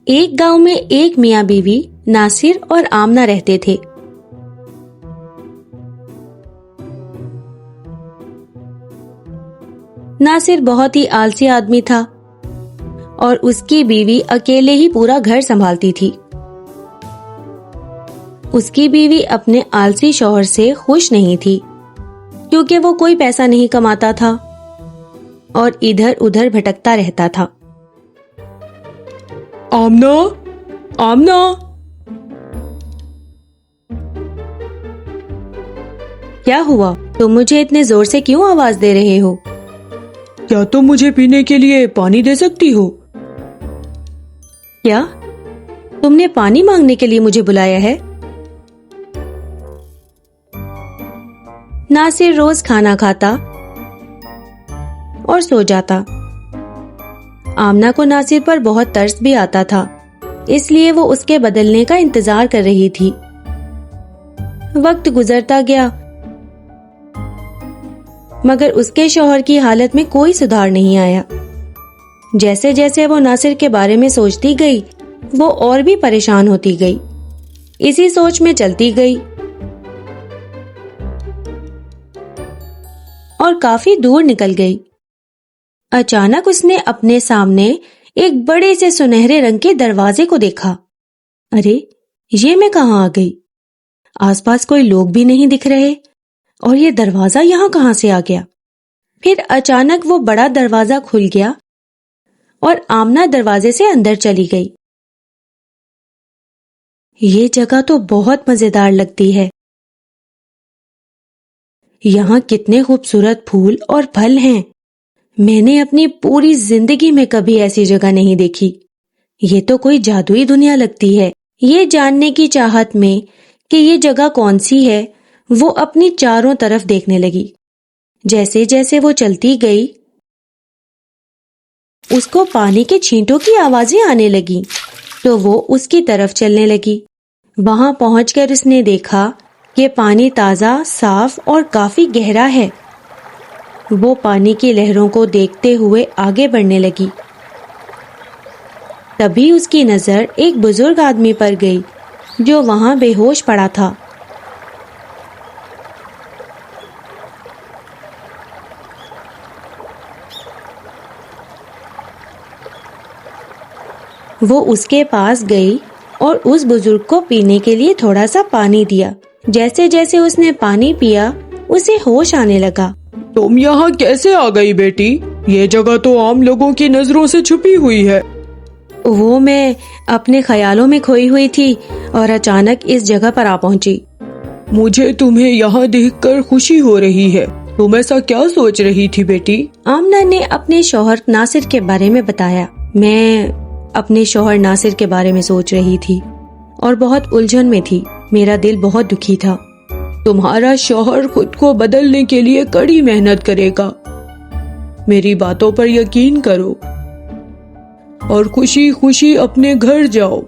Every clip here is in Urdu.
ایک گاؤں میں ایک میاں بیوی ناصر اور آمنہ رہتے تھے۔ ناصر بہت ہی آلسی آدمی تھا اور اس کی بیوی اکیلے ہی پورا گھر سنبھالتی تھی۔ اس کی بیوی اپنے آلسی شوہر سے خوش نہیں تھی کیونکہ وہ کوئی پیسہ نہیں کماتا تھا اور ادھر ادھر بھٹکتا رہتا تھا۔ آمنہ، آمنہ، کیا ہوا؟ تم مجھے اتنے زور سے کیوں آواز دے رہے ہو؟ کیا تم مجھے پینے کے لیے پانی دے سکتی ہو؟ کیا تم نے پانی مانگنے کے لیے مجھے بلایا ہے؟ ناصر روز کھانا کھاتا اور سو جاتا۔ آمنہ کو ناصر پر بہت ترس بھی آتا تھا، اس لیے وہ اس کے بدلنے کا انتظار کر رہی تھی۔ وقت گزرتا گیا مگر اس کے شوہر کی حالت میں کوئی سدھار نہیں آیا۔ جیسے جیسے وہ ناصر کے بارے میں سوچتی گئی وہ اور بھی پریشان ہوتی گئی، اسی سوچ میں چلتی گئی اور کافی دور نکل گئی۔ اچانک اس نے اپنے سامنے ایک بڑے سے سنہرے رنگ کے دروازے کو دیکھا۔ ارے یہ میں کہاں آ گئی؟ آس پاس کوئی لوگ بھی نہیں دکھ رہے اور یہ دروازہ یہاں کہاں سے آ گیا؟ پھر اچانک وہ بڑا دروازہ کھل گیا اور آمنہ دروازے سے اندر چلی گئی۔ یہ جگہ تو بہت مزیدار لگتی ہے۔ یہاں کتنے خوبصورت پھول اور پھل ہیں، میں نے اپنی پوری زندگی میں کبھی ایسی جگہ نہیں دیکھی۔ یہ تو کوئی جادوئی دنیا لگتی ہے۔ یہ جاننے کی چاہت میں کہ یہ جگہ کون سی ہے وہ اپنی چاروں طرف دیکھنے لگی۔ جیسے جیسے وہ چلتی گئی اس کو پانی کے چھینٹوں کی آوازیں آنے لگیں تو وہ اس کی طرف چلنے لگی۔ وہاں پہنچ کر اس نے دیکھا کہ پانی تازہ، صاف اور کافی گہرا ہے۔ وہ پانی کی لہروں کو دیکھتے ہوئے آگے بڑھنے لگی۔ تبھی اس کی نظر ایک بزرگ آدمی پر گئی جو وہاں بے ہوش پڑا تھا۔ وہ اس کے پاس گئی اور اس بزرگ کو پینے کے لیے تھوڑا سا پانی دیا۔ جیسے جیسے اس نے پانی پیا اسے ہوش آنے لگا۔ تم یہاں کیسے آ گئی بیٹی؟ یہ جگہ تو عام لوگوں کی نظروں سے چھپی ہوئی ہے۔ وہ میں اپنے خیالوں میں کھوئی ہوئی تھی اور اچانک اس جگہ پر آ پہنچی۔ مجھے تمہیں یہاں دیکھ کر خوشی ہو رہی ہے۔ تم ایسا کیا سوچ رہی تھی بیٹی؟ آمنہ نے اپنے شوہر ناصر کے بارے میں بتایا۔ میں اپنے شوہر ناصر کے بارے میں سوچ رہی تھی اور بہت الجھن میں تھی۔ میرا دل بہت دکھی تھا۔ تمہارا شوہر خود کو بدلنے کے لیے کڑی محنت کرے گا۔ میری باتوں پر یقین کرو اور خوشی خوشی اپنے گھر جاؤ۔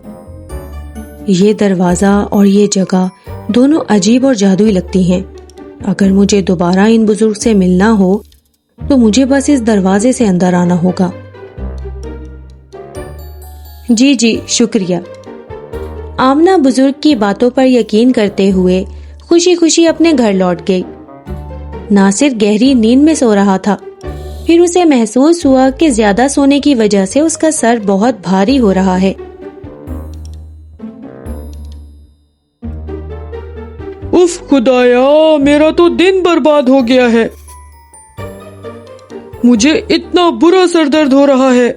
یہ دروازہ اور یہ جگہ دونوں عجیب اور جادوئی لگتی ہیں۔ اگر مجھے دوبارہ ان بزرگ سے ملنا ہو تو مجھے بس اس دروازے سے اندر آنا ہوگا۔ جی شکریہ۔ آمنہ بزرگ کی باتوں پر یقین کرتے ہوئے خوشی خوشی اپنے گھر لوٹ گئی۔ ناصر گہری نیند میں سو رہا تھا۔ پھر اسے محسوس ہوا کہ زیادہ سونے کی وجہ سے اس کا سر بہت بھاری ہو رہا ہے۔ اف خدایا، میرا تو دن برباد ہو گیا ہے۔ مجھے اتنا برا سر درد ہو رہا ہے۔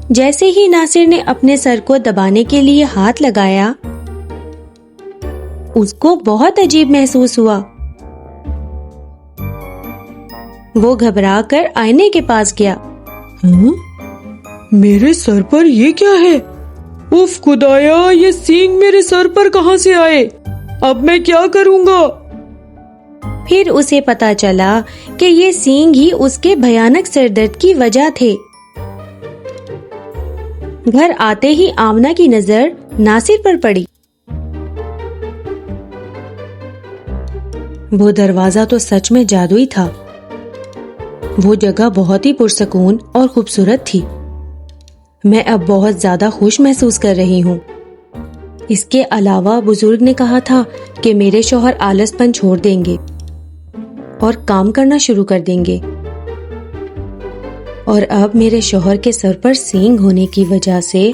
جیسے ہی ناصر نے اپنے سر کو دبانے کے لیے ہاتھ لگایا اس کو بہت عجیب محسوس ہوا۔ وہ گھبرا کر آئینے کے پاس گیا۔ میرے سر پر یہ کیا ہے؟ اف خدایا، یہ سینگ میرے سر پر کہاں سے آئے؟ اب میں کیا کروں گا؟ پھر اسے پتا چلا کہ یہ سینگ ہی اس کے بھیانک سر درد کی وجہ تھے۔ گھر آتے ہی آمنہ کی نظر ناصر پر پڑی۔ وہ دروازہ تو سچ میں جادوئی تھا۔ وہ جگہ بہت ہی پرسکون اور خوبصورت تھی۔ میں اب بہت زیادہ خوش محسوس کر رہی ہوں۔ اس کے علاوہ بزرگ نے کہا تھا کہ میرے شوہر آلس پن چھوڑ دیں گے اور کام کرنا شروع کر دیں گے، اور اب میرے شوہر کے سر پر سینگ ہونے کی وجہ سے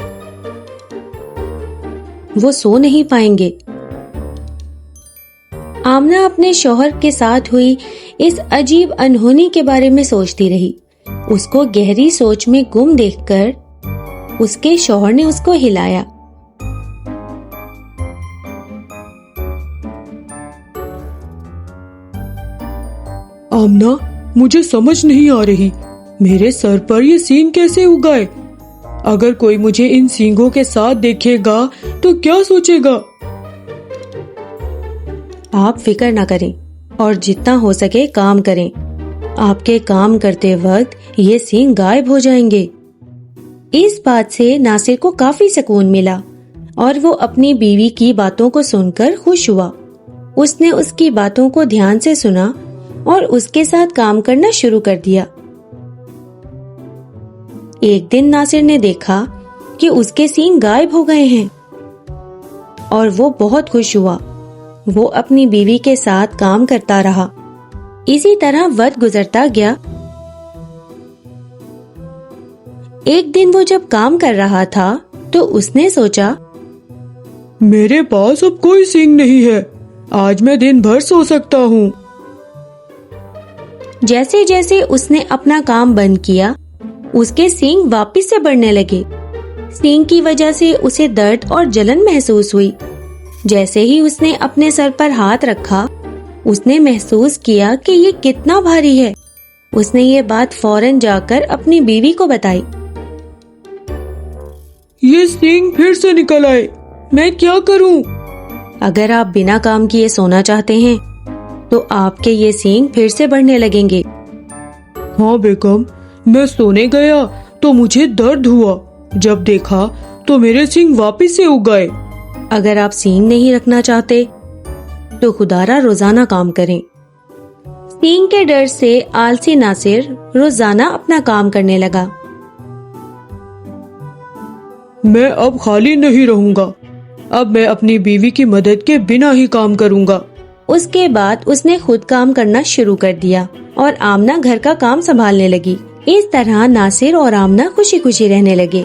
وہ سو نہیں پائیں گے۔ آمنہ اپنے شوہر کے ساتھ ہوئی اس عجیب انہونی کے بارے میں سوچتی رہی۔ اس کو گہری سوچ میں گم دیکھ کر اس کے شوہر نے اس کو ہلایا۔ آمنہ، مجھے سمجھ نہیں آ رہی، میرے سر پر یہ سینگ کیسے اگائے؟ اگر کوئی مجھے ان سینگوں کے ساتھ دیکھے گا تو کیا سوچے گا؟ آپ فکر نہ کریں اور جتنا ہو سکے کام کریں۔ آپ کے کام کرتے وقت یہ سینگ غائب ہو جائیں گے۔ اس بات سے ناصر کو کافی سکون ملا اور وہ اپنی بیوی کی باتوں کو سن کر خوش ہوا۔ اس نے اس کی باتوں کو دھیان سے سنا اور اس کے ساتھ کام کرنا شروع کر دیا۔ ایک دن ناصر نے دیکھا کہ اس کے سینگ غائب ہو گئے ہیں اور وہ بہت خوش ہوا۔ وہ اپنی بیوی کے ساتھ کام کرتا رہا۔ اسی طرح وقت گزرتا گیا۔ ایک دن وہ جب کام کر رہا تھا تو اس نے سوچا، میرے پاس اب کوئی سینگ نہیں ہے، آج میں دن بھر سو سکتا ہوں۔ جیسے جیسے اس نے اپنا کام بند کیا، اس کے سینگ واپس سے بڑھنے لگے۔ سینگ کی وجہ سے اسے درد اور جلن محسوس ہوئی۔ جیسے ہی اس نے اپنے سر پر ہاتھ رکھا، اس نے محسوس کیا کہ یہ کتنا بھاری ہے۔ اس نے یہ بات فوراً جا کر اپنی بیوی کو بتائی۔ یہ سینگ پھر سے نکل آئے، میں کیا کروں؟ اگر آپ بنا کام کیے سونا چاہتے ہیں تو آپ کے یہ سینگ پھر سے بڑھنے لگیں گے۔ ہاں بیگم، میں سونے گیا تو مجھے درد ہوا، جب دیکھا تو میرے سینگ واپس سے اگ گئے۔ اگر آپ سینگ نہیں رکھنا چاہتے تو خدارا روزانہ کام کریں۔ سینگ کے ڈر سے آلسی ناصر روزانہ اپنا کام کرنے لگا۔ میں اب خالی نہیں رہوں گا، اب میں اپنی بیوی کی مدد کے بنا ہی کام کروں گا۔ اس کے بعد اس نے خود کام کرنا شروع کر دیا اور آمنہ گھر کا کام سنبھالنے لگی۔ اس طرح ناصر اور آمنہ خوشی خوشی رہنے لگے۔